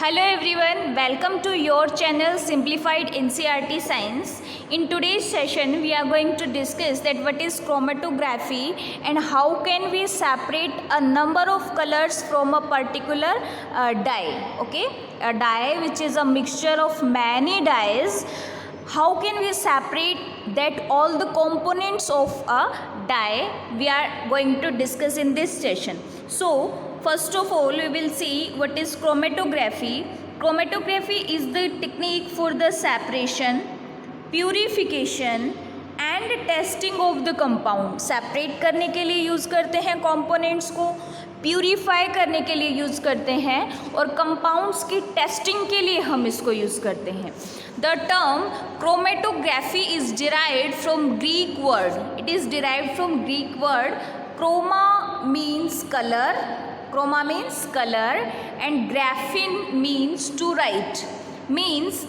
Hello everyone, welcome to your channel Simplified NCERT Science. In today's session, we are going to discuss that what is chromatography and how can we separate a number of colors from a particular dye. Okay, a dye which is a mixture of many dyes. How can we separate that all the components of a dye we are going to discuss in this session. So first of all, we will see what is chromatography. Chromatography is the technique for the separation, purification and testing of the compound. Separate करने के लिए use करते हैं components को, purify करने के लिए use करते हैं और कंपाउंड्स की टेस्टिंग के लिए हम इसको यूज़ करते हैं. The term chromatography is derived from Greek word. It is derived from Greek word. Chroma means color. Chroma means color and graphene means to write. Means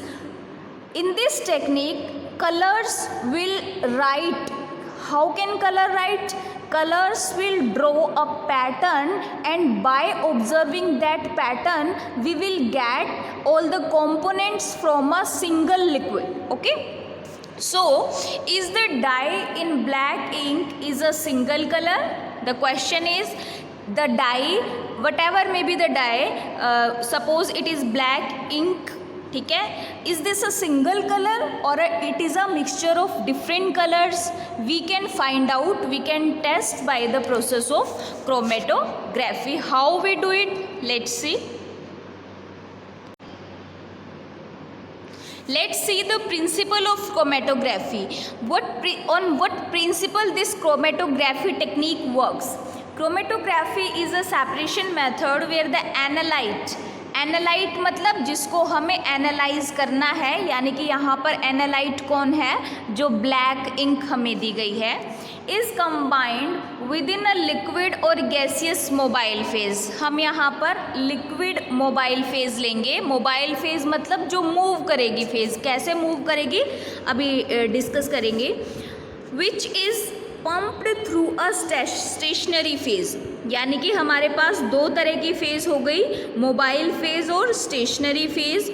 in this technique colors will write. How can color write? Colors will draw a pattern and by observing that pattern we will get all the components from a single liquid. Okay. So is the dye in black ink is a single color? The question is the dye, whatever may be the dye, suppose it is black ink, ठीक है, is this a single color or it is a mixture of different colors? We can find out, we can test by the process of chromatography. How we do it? Let's see. Let's see the principle of chromatography. On what principle this chromatography technique works? Chromatography is a separation method where the analyte मतलब जिसको हमें analyse करना है, यानी कि यहाँ पर analyte कौन है, जो ब्लैक इंक हमें दी गई है, is combined with in a liquid और गैसियस मोबाइल फेज. हम यहाँ पर लिक्विड मोबाइल फेज लेंगे. मोबाइल फेज मतलब जो मूव करेगी फेज. कैसे मूव करेगी अभी डिस्कस करेंगे. Which is pumped through a stationary phase. यानी कि हमारे पास दो तरह की फेज हो गई, मोबाइल फेज और स्टेशनरी फेज.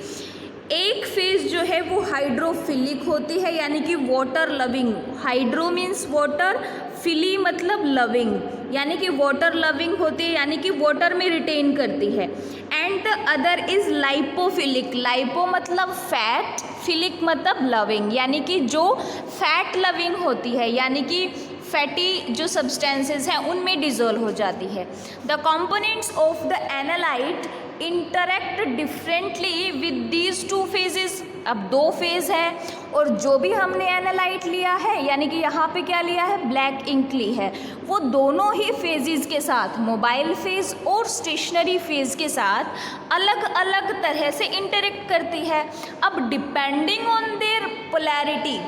एक फेज जो है वो हाइड्रोफिलिक होती है, यानी कि water loving. Hydro means water, फिली मतलब लविंग, यानी कि वाटर लविंग होती है, यानी कि वाटर में रिटेन करती है. And the other is lipophilic. Lipo मतलब फैट, फिलिक मतलब लविंग, यानी कि जो फैट लविंग होती है, यानी कि फैटी जो सब्सटेंसेस हैं उनमें डिजोल्व हो जाती है. The components of the analyte interact differently with these two phases. अब दो फेज है और जो भी हमने एनालाइट लिया है, यानी कि यहाँ पे क्या लिया है, ब्लैक इंक ली है, वो दोनों ही फेजेस के साथ, मोबाइल फेज और स्टेशनरी फेज के साथ अलग अलग तरह से इंटरेक्ट करती है. अब depending on their polarity,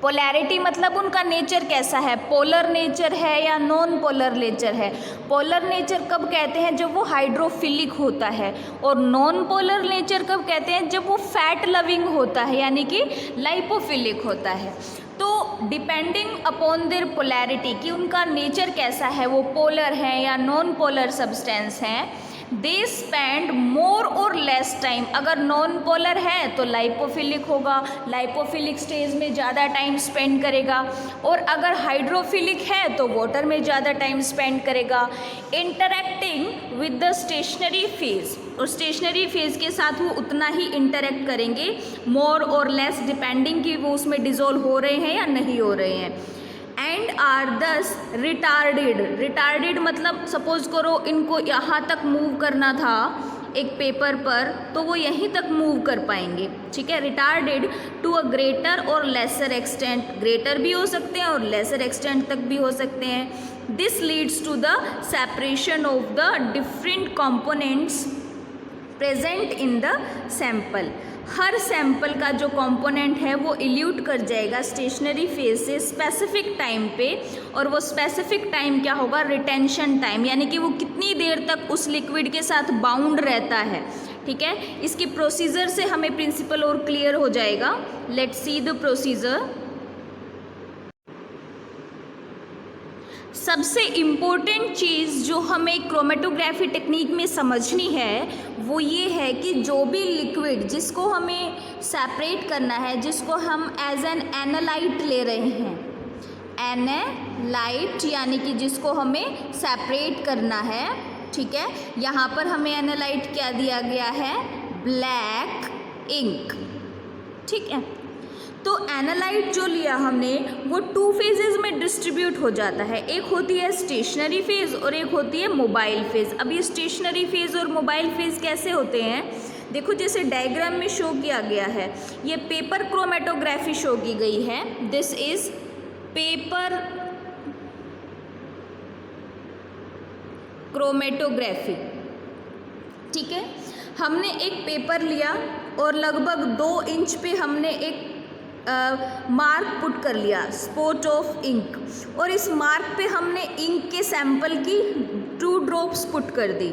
polarity मतलब उनका नेचर कैसा है, पोलर नेचर है या नॉन पोलर नेचर है. पोलर नेचर कब कहते हैं, जब वो हाइड्रोफिलिक होता है, और नॉन पोलर नेचर कब कहते हैं, जब वो फैट लविंग होता है, यानी कि लाइपोफिलिक होता है. तो डिपेंडिंग अपॉन देयर पोलैरिटी, कि उनका नेचर कैसा है, वो पोलर है या नॉन पोलर सब्सटेंस हैं, दे स्पेंड मोर और लेस टाइम. अगर नॉन पोलर है तो लाइपोफिलिक होगा, लाइपोफिलिक स्टेज में ज़्यादा टाइम स्पेंड करेगा, और अगर हाइड्रोफिलिक है तो वाटर में ज़्यादा टाइम स्पेंड करेगा. Interacting with the stationary phase, और स्टेशनरी फेज के साथ वो उतना ही इंटरेक्ट करेंगे, मोर और लेस डिपेंडिंग कि वो उसमें डिजोल्व हो रहे हैं या नहीं हो रहे हैं. एंड आर दस रिटार्डेड. रिटार्डेड मतलब सपोज करो इनको यहाँ तक मूव करना था एक पेपर पर, तो वो यहीं तक मूव कर पाएंगे, ठीक है. रिटार्डेड टू अ ग्रेटर और लेसर एक्सटेंट. ग्रेटर भी हो सकते हैं और लेसर एक्सटेंट तक भी हो सकते हैं. This leads to the separation of the different components present in the sample. हर सैंपल का जो कंपोनेंट है वो इल्यूट कर जाएगा स्टेशनरी फेज से स्पेसिफिक टाइम पे, और वो स्पेसिफिक टाइम क्या होगा, रिटेंशन टाइम, यानी कि वो कितनी देर तक उस लिक्विड के साथ बाउंड रहता है, ठीक है. इसकी प्रोसीजर से हमें प्रिंसिपल और क्लियर हो जाएगा. Let's see the procedure. सबसे इम्पोर्टेंट चीज़ जो हमें क्रोमेटोग्राफी टेक्निक में समझनी है वो ये है कि जो भी लिक्विड जिसको हमें सेपरेट करना है, जिसको हम एज एन एनालाइट ले रहे हैं, एनालाइट यानी कि जिसको हमें सेपरेट करना है, ठीक है। यहाँ पर हमें एनालाइट क्या दिया गया है, ब्लैक इंक, ठीक है। तो एनालाइट जो लिया हमने वो 2 फेजेस में डिस्ट्रीब्यूट हो जाता है, एक होती है स्टेशनरी फेज़ और एक होती है मोबाइल फेज़। अब ये स्टेशनरी फेज़ और मोबाइल फेज़ कैसे होते हैं, देखो जैसे डायग्राम में शो किया गया है, ये पेपर क्रोमेटोग्राफी शो की गई है। दिस इज पेपर क्रोमेटोग्राफी, ठीक है। हमने एक पेपर लिया और लगभग 2 इंच पे हमने एक मार्क पुट कर लिया, स्पॉट ऑफ इंक, और इस मार्क पे हमने इंक के सैंपल की 2 ड्रॉप्स पुट कर दी।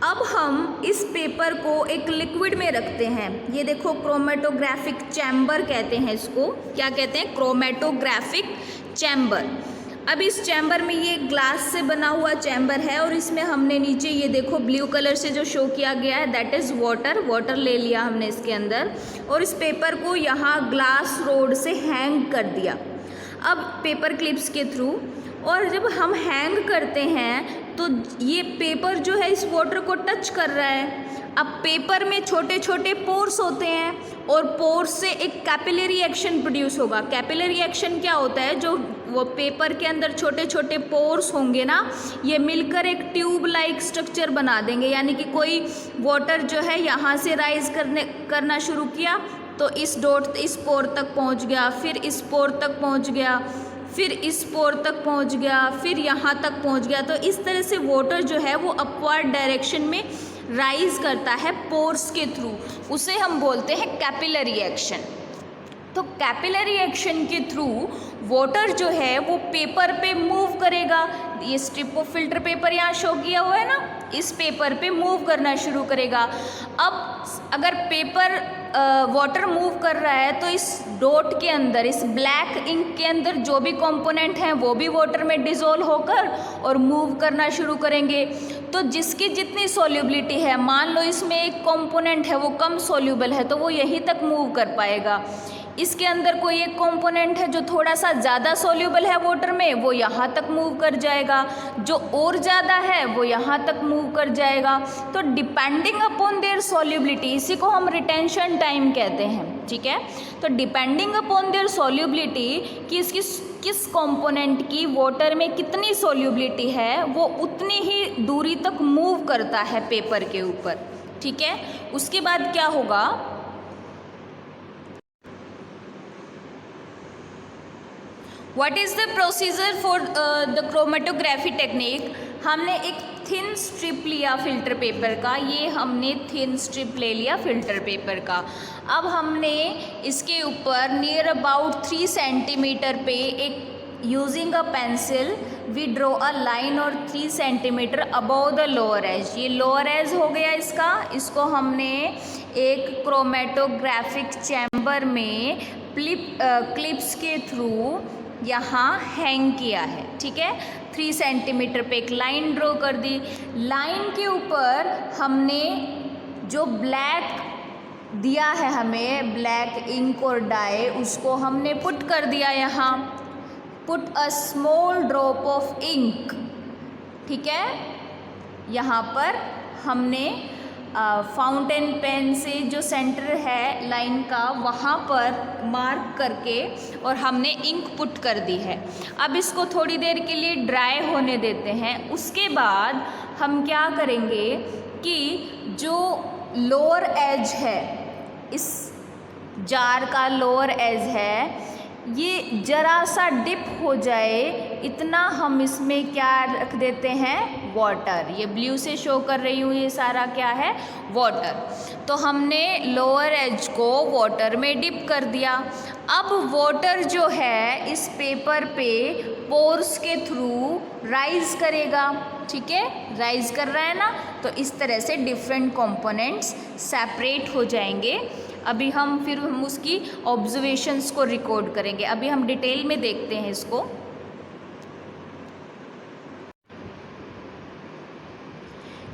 अब हम इस पेपर को एक लिक्विड में रखते हैं, ये देखो क्रोमेटोग्राफिक चैम्बर कहते हैं इसको, क्या कहते हैं, क्रोमेटोग्राफिक चैम्बर। अब इस चैम्बर में ये ग्लास से बना हुआ चैम्बर है और इसमें हमने नीचे ये देखो ब्लू कलर से जो शो किया गया है दैट इज़ वाटर ले लिया हमने इसके अंदर, और इस पेपर को यहाँ ग्लास रोड से हैंग कर दिया। अब पेपर क्लिप्स के थ्रू, और जब हम हैंग करते हैं तो ये पेपर जो है इस वाटर को टच कर रहा है। अब पेपर में छोटे छोटे पोर्स होते हैं और पोर्स से एक कैपिलरी एक्शन प्रोड्यूस होगा। कैपिलरी एक्शन क्या होता है, जो वो पेपर के अंदर छोटे छोटे पोर्स होंगे ना, ये मिलकर एक ट्यूब लाइक स्ट्रक्चर बना देंगे, यानी कि कोई वाटर जो है यहाँ से राइज करना शुरू किया तो इस डॉट इस पोर तक पहुँच गया, फिर इस पोर तक पहुँच गया, फिर इस पोर तक पहुँच गया, फिर यहाँ तक पहुँच गया। तो इस तरह से वाटर जो है वो अपवर्ड डायरेक्शन में राइज करता है पोर्स के थ्रू, उसे हम बोलते हैं कैपिलरी एक्शन। तो कैपिलरी एक्शन के थ्रू वाटर जो है वो पेपर पे मूव करेगा। ये स्ट्रिप ऑफ फिल्टर पेपर यहाँ शो किया हुआ है ना, इस पेपर पे मूव करना शुरू करेगा। अब अगर पेपर वाटर मूव कर रहा है तो इस डॉट के अंदर, इस ब्लैक इंक के अंदर जो भी कंपोनेंट हैं वो भी वाटर में डिज़ोल्व होकर और मूव करना शुरू करेंगे। तो जिसकी जितनी सॉल्युबिलिटी है, मान लो इसमें एक कंपोनेंट है वो कम सॉल्युबल है तो वो यहीं तक मूव कर पाएगा। इसके अंदर कोई एक कंपोनेंट है जो थोड़ा सा ज़्यादा सॉल्युबल है वाटर में, वो यहाँ तक मूव कर जाएगा, जो और ज़्यादा है वो यहाँ तक मूव कर जाएगा। तो डिपेंडिंग अपॉन देयर सॉल्युबिलिटी, इसी को हम रिटेंशन टाइम कहते हैं, ठीक है। तो डिपेंडिंग अपॉन देयर सॉल्युबिलिटी कि इसकी किस कंपोनेंट की वाटर में कितनी सॉल्युबिलिटी है, वो उतनी ही दूरी तक मूव करता है पेपर के ऊपर, ठीक है। उसके बाद क्या होगा, what is the procedure for the chromatography technique. हमने एक थिन स्ट्रिप लिया फिल्टर पेपर का, ये हमने थिन स्ट्रिप ले लिया फिल्टर पेपर का। अब हमने इसके ऊपर नियर अबाउट 3 सेंटीमीटर पे एक using a pencil we draw a line और 3 centimetre above the lower edge. ये लोअर एज हो गया इसका, इसको हमने एक क्रोमेटोग्राफिक चैम्बर में क्लिप्स के थ्रू यहाँ हैंग किया है, ठीक है। 3 सेंटीमीटर पे एक लाइन ड्रॉ कर दी। लाइन के ऊपर हमने जो ब्लैक दिया है हमें, ब्लैक इंक और डाई, उसको हमने पुट कर दिया यहाँ, put a small drop of ink, ठीक है। यहाँ पर हमने फाउंटेन पेन से जो सेंटर है लाइन का वहाँ पर मार्क करके और हमने इंक पुट कर दी है। अब इसको थोड़ी देर के लिए ड्राई होने देते हैं। उसके बाद हम क्या करेंगे कि जो लोअर एज है, इस जार का लोअर एज है, ये जरा सा डिप हो जाए इतना हम इसमें क्या रख देते हैं, वाटर। ये ब्लू से शो कर रही हूँ, ये सारा क्या है, वाटर। तो हमने लोअर एज को वाटर में डिप कर दिया। अब वाटर जो है इस पेपर पे पोर्स के थ्रू राइज करेगा, ठीक है, राइज कर रहा है ना। तो इस तरह से डिफरेंट कंपोनेंट्स सेपरेट हो जाएंगे। अभी हम उसकी ऑब्जर्वेशंस को रिकॉर्ड करेंगे। अभी हम डिटेल में देखते हैं इसको।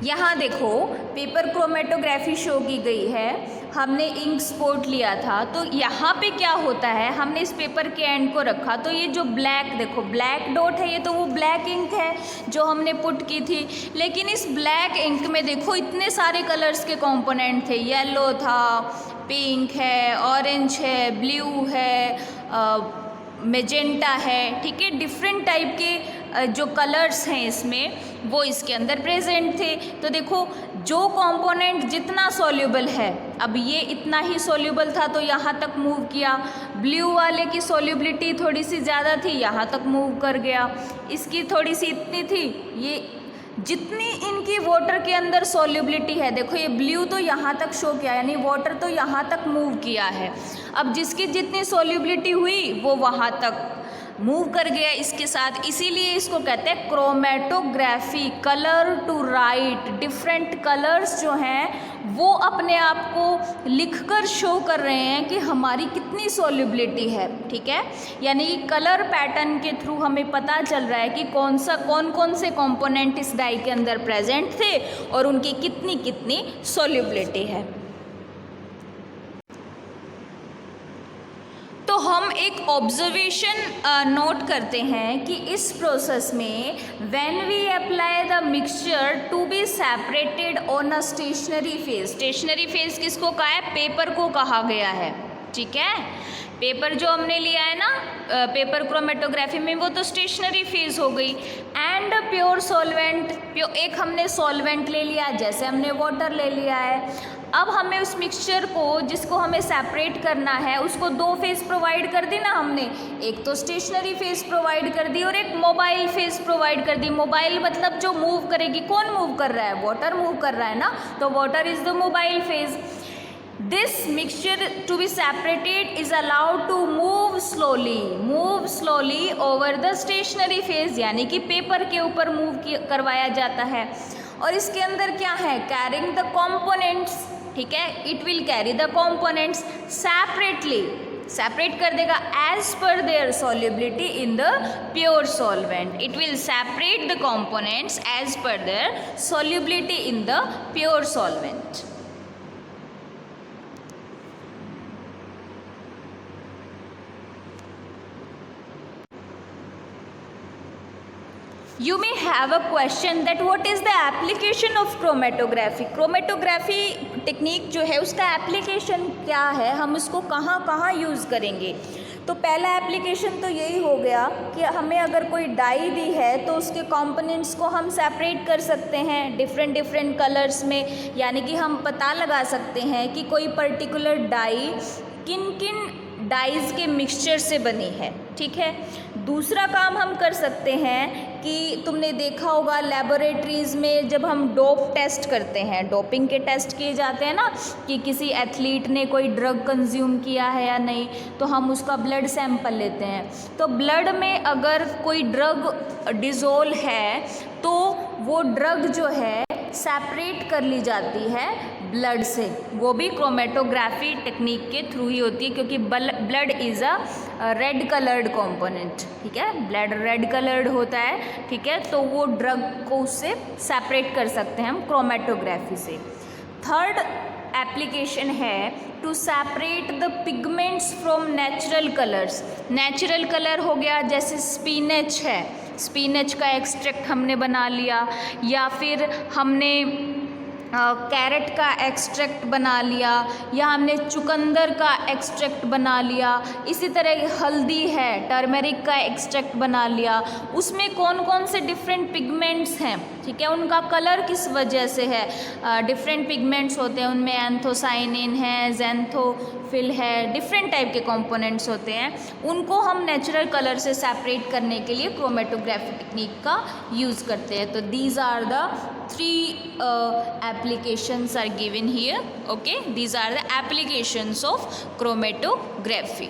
यहाँ देखो पेपर क्रोमेटोग्राफी शो की गई है, हमने इंक स्पॉट लिया था, तो यहाँ पे क्या होता है, हमने इस पेपर के एंड को रखा, तो ये जो ब्लैक देखो ब्लैक डॉट है, ये तो वो ब्लैक इंक है जो हमने पुट की थी, लेकिन इस ब्लैक इंक में देखो इतने सारे कलर्स के कंपोनेंट थे, येलो था, पिंक है, ऑरेंज है, ब्लू है, मेजेंटा है, ठीक है, डिफरेंट टाइप के जो कलर्स हैं इसमें वो इसके अंदर प्रेजेंट थे। तो देखो जो कंपोनेंट जितना सॉल्युबल है, अब ये इतना ही सॉल्युबल था तो यहाँ तक मूव किया, ब्लू वाले की सॉल्युबिलिटी थोड़ी सी ज़्यादा थी, यहाँ तक मूव कर गया, इसकी थोड़ी सी इतनी थी, ये जितनी इनकी वाटर के अंदर सॉल्युबिलिटी है, देखो ये ब्लू तो यहाँ तक शो किया, यानी वाटर तो यहाँ तक मूव किया है, अब जिसकी जितनी सॉल्युबिलिटी हुई वो वहाँ तक मूव कर गया इसके साथ, इसीलिए इसको कहते हैं chromatography. Colour to right, different colours जो हैं वो अपने आप को लिखकर शो कर रहे हैं कि हमारी कितनी सॉल्युबिलिटी है, ठीक है, यानी कलर पैटर्न के थ्रू हमें पता चल रहा है कि कौन कौन से कंपोनेंट इस डाई के अंदर प्रेजेंट थे और उनकी कितनी कितनी सॉल्युबिलिटी है। तो हम एक ऑब्जर्वेशन नोट करते हैं कि इस प्रोसेस में when we apply the mixture to be separated on a stationary phase, stationary phase किसको कहा है, पेपर को कहा गया है, ठीक है, पेपर जो हमने लिया है ना पेपर क्रोमेटोग्राफी में वो तो स्टेशनरी फेज हो गई। एंड प्योर सॉल्वेंट, एक हमने सॉल्वेंट ले लिया, जैसे हमने वाटर ले लिया है, अब हमें उस मिक्सचर को जिसको हमें सेपरेट करना है उसको दो फेज प्रोवाइड कर दी ना हमने, एक तो स्टेशनरी फेज प्रोवाइड कर दी और एक मोबाइल फेज प्रोवाइड कर दी। मोबाइल मतलब जो मूव करेगी, कौन मूव कर रहा है, वाटर मूव कर रहा है ना, तो water is the mobile phase. This mixture to be separated is allowed to move slowly over the stationary phase, यानी कि पेपर के ऊपर मूव करवाया जाता है। और इसके अंदर क्या है, carrying the components, ठीक है, it will carry the components separately, separate कर देगा as per their solubility in the pure solvent. It will separate the components as per their solubility in the pure solvent. You may have a question that what is the application of chromatography? Chromatography technique जो है उसका application क्या है, हम उसको कहाँ कहाँ use करेंगे। तो पहला एप्लीकेशन तो यही हो गया कि हमें अगर कोई डाई दी है तो उसके कंपोनेंट्स को हम सेपरेट कर सकते हैं डिफरेंट कलर्स में, यानी कि हम पता लगा सकते हैं कि कोई पर्टिकुलर डाई किन किन डाइज़ के मिक्सचर से बनी है, ठीक है। दूसरा काम हम कर सकते हैं कि तुमने देखा होगा लेबोरेटरीज़ में जब हम डोप टेस्ट करते हैं, डोपिंग के टेस्ट किए जाते हैं ना, कि किसी एथलीट ने कोई ड्रग कंज्यूम किया है या नहीं, तो हम उसका ब्लड सैंपल लेते हैं, तो ब्लड में अगर कोई ड्रग डिज़ोल्व है तो वो ड्रग जो है सेपरेट कर ली जाती है ब्लड से, वो भी क्रोमेटोग्राफी टेक्निक के थ्रू ही होती है, क्योंकि blood is a red coloured component, ठीक है, ब्लड रेड कलर्ड होता है, ठीक है, तो वो ड्रग को उससे सेपरेट कर सकते हैं हम क्रोमेटोग्राफी से। थर्ड एप्लीकेशन है to separate the pigments from natural colours. Natural colour हो गया जैसे स्पिनच है, स्पिनच का एक्सट्रैक्ट हमने बना लिया, या फिर हमने कैरेट का एक्सट्रैक्ट बना लिया, या हमने चुकंदर का एक्सट्रैक्ट बना लिया, इसी तरह हल्दी है टर्मेरिक का एक्सट्रैक्ट बना लिया, उसमें कौन कौन से डिफरेंट पिगमेंट्स हैं, ठीक है, उनका कलर किस वजह से है, डिफरेंट पिगमेंट्स होते हैं उनमें, एंथोसाइनिन है, ज़ैंथोफिल है, डिफरेंट टाइप के कंपोनेंट्स होते हैं, उनको हम नेचुरल कलर से सेपरेट करने के लिए क्रोमेटोग्राफी टेक्निक का यूज़ करते हैं। तो these are the 3 applications are given here, okay, these are the applications of chromatography.